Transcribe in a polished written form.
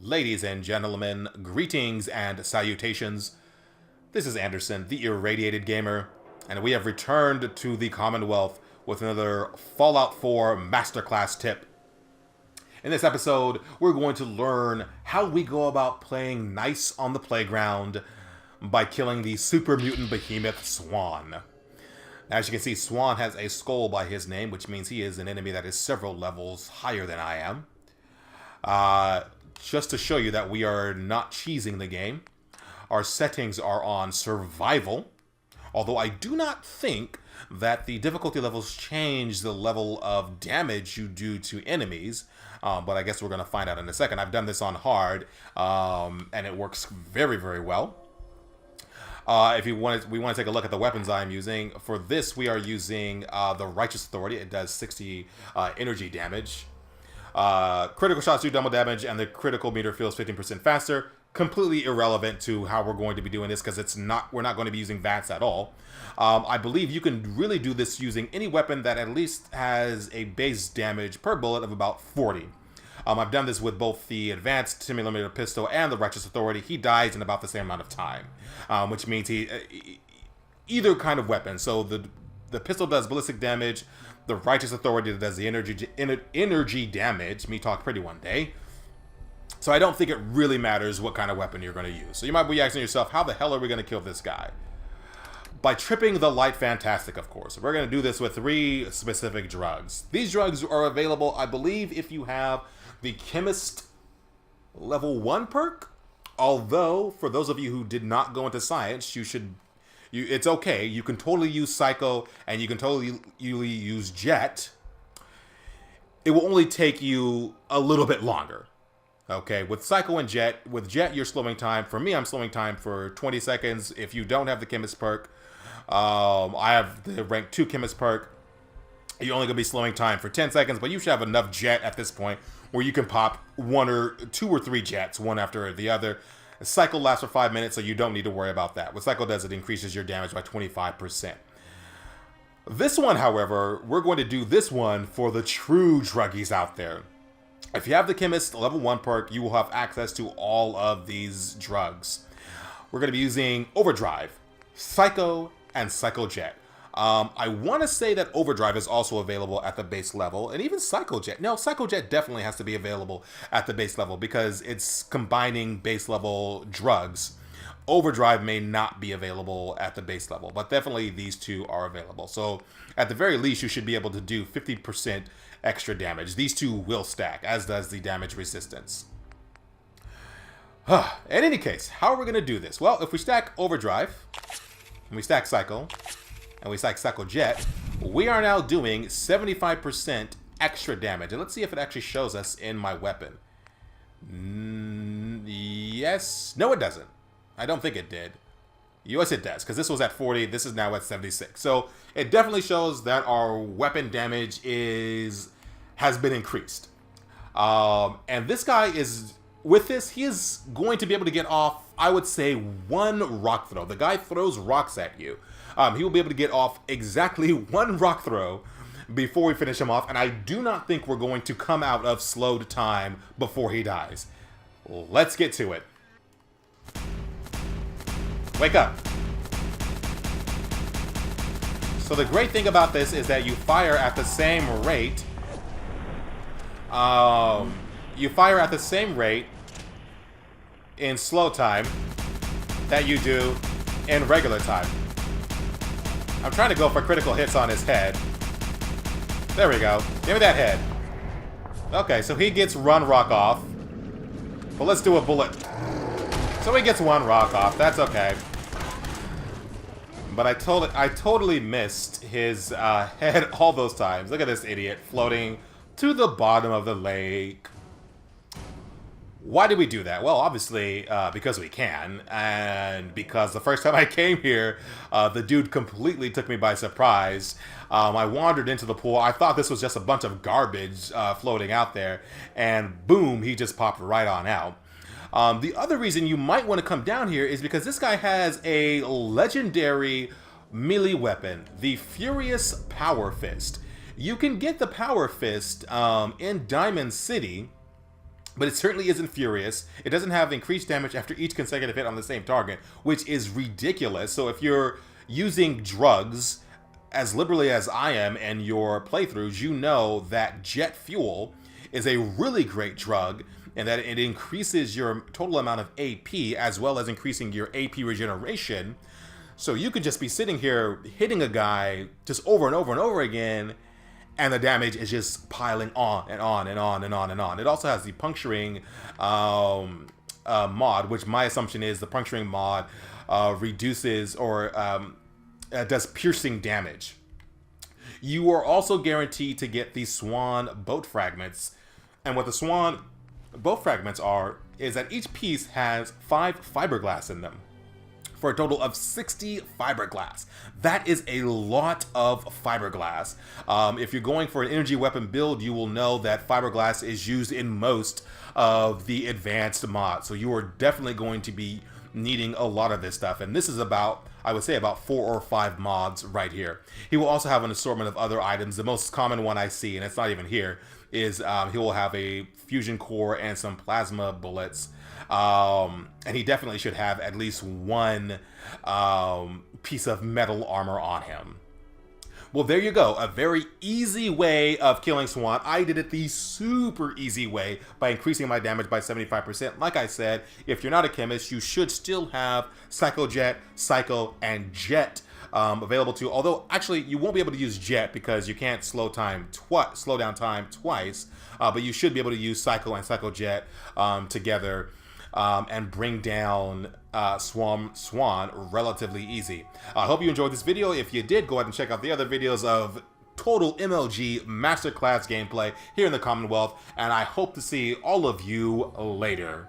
Ladies and gentlemen, greetings and salutations. This is Anderson, the Irradiated Gamer, and we have returned to the Commonwealth with another Fallout 4 Masterclass tip. In this episode, we're going to learn how we go about playing nice on the playground by killing the super mutant behemoth Swan. As you can see, Swan has a skull by his name, which means he is an enemy that is several levels higher than I am. Just to show you that we are not cheesing the game, our settings are on survival, although I do not think that the difficulty levels change the level of damage you do to enemies, but I guess we're going to find out in a second. I've done this on hard, and it works very, very well. If we want to take a look at the weapons I'm using. For this, we are using the Righteous Authority. It does 60 energy damage. Critical shots do double damage, and the critical meter feels 15% faster. Completely irrelevant to how we're going to be doing this because we're not going to be using VATS at all. I believe you can really do this using any weapon that at least has a base damage per bullet of about 40. I've done this with both the Advanced 10mm pistol and the Righteous Authority. He dies in about the same amount of time, which means either kind of weapon. So the pistol does ballistic damage. The Righteous Authority does the energy damage. Me talk pretty one day. So I don't think it really matters what kind of weapon you're going to use. So you might be asking yourself, how the hell are we going to kill this guy? By tripping the Light Fantastic, of course. We're going to do this with 3 specific drugs. These drugs are available, I believe, if you have the Chemist level 1 perk. Although, for those of you who did not go into science, it's okay. You can totally use Psycho, and you can totally use Jet. It will only take you a little bit longer. Okay, with Psycho and Jet, with Jet, you're slowing time. For me, I'm slowing time for 20 seconds. If you don't have the Chemist perk, I have the rank 2 Chemist perk. You're only going to be slowing time for 10 seconds, but you should have enough Jet at this point where you can pop 1 or 2 or 3 Jets, one after the other. Cycle lasts for 5 minutes, so you don't need to worry about that. What Cycle does, it increases your damage by 25%. This one, however, we're going to do this one for the true druggies out there. If you have the Chemist level 1 perk, you will have access to all of these drugs. We're going to be using Overdrive, Psycho, and Psycho Jet. I want to say that Overdrive is also available at the base level, and even Psycho Jet. No, Psycho Jet definitely has to be available at the base level because it's combining base level drugs. Overdrive may not be available at the base level, but definitely these two are available. So at the very least, you should be able to do 50% extra damage. These two will stack, as does the damage resistance. In any case, how are we going to do this? Well, if we stack Overdrive, and we stack Psycho, and we stack Psycho Jet, we are now doing 75% extra damage. And let's see if it actually shows us in my weapon. Yes. No, it doesn't. I don't think it did. Yes, it does, because this was at 40. This is now at 76. So it definitely shows that our weapon damage has been increased. And this guy is, with this, he is going to be able to get off, I would say, 1 rock throw. The guy throws rocks at you. He will be able to get off exactly 1 rock throw before we finish him off. And I do not think we're going to come out of slowed time before he dies. Let's get to it. Wake up. So the great thing about this is that you fire at the same rate. You fire at the same rate in slow time that you do in regular time. I'm trying to go for critical hits on his head. There we go. Give me that head. Okay, so he gets run rock off. But let's do a bullet. So he gets 1 rock off. That's okay. But I totally missed his head all those times. Look at this idiot floating to the bottom of the lake. Why did we do that? Well, obviously, because we can, and because the first time I came here, the dude completely took me by surprise. I wandered into the pool. I thought this was just a bunch of garbage floating out there, and boom, he just popped right on out. The other reason you might want to come down here is because this guy has a legendary melee weapon, the Furious Power Fist. You can get the Power Fist in Diamond City but it certainly isn't furious. It doesn't have increased damage after each consecutive hit on the same target, which is ridiculous. So if you're using drugs as liberally as I am in your playthroughs, you know that jet fuel is a really great drug and that it increases your total amount of AP as well as increasing your AP regeneration. So you could just be sitting here hitting a guy just over and over and over again, and the damage is just piling on and on and on and on and on. It also has the puncturing mod, which my assumption is the puncturing mod reduces or does piercing damage. You are also guaranteed to get the Swan boat fragments. And what the Swan boat fragments are is that each piece has 5 fiberglass in them, for a total of 60 fiberglass. That is a lot of fiberglass. If you're going for an energy weapon build, you will know that fiberglass is used in most of the advanced mods. So you are definitely going to be needing a lot of this stuff. And this is about, I would say, about 4 or 5 mods right here. He will also have an assortment of other items. The most common one I see, and it's not even here, is he will have a fusion core and some plasma bullets. And he definitely should have at least one piece of metal armor on him. Well, there you go. A very easy way of killing Swan. I did it the super easy way by increasing my damage by 75%. Like I said, if you're not a chemist, you should still have Psycho Jet, Psycho, and Jet available to you. Although, actually, you won't be able to use Jet because you can't slow down time twice. But you should be able to use Psycho and Psycho Jet together and bring down Swan relatively easy. I hope you enjoyed this video. If you did, go ahead and check out the other videos of total MLG Masterclass gameplay here in the Commonwealth, and I hope to see all of you later.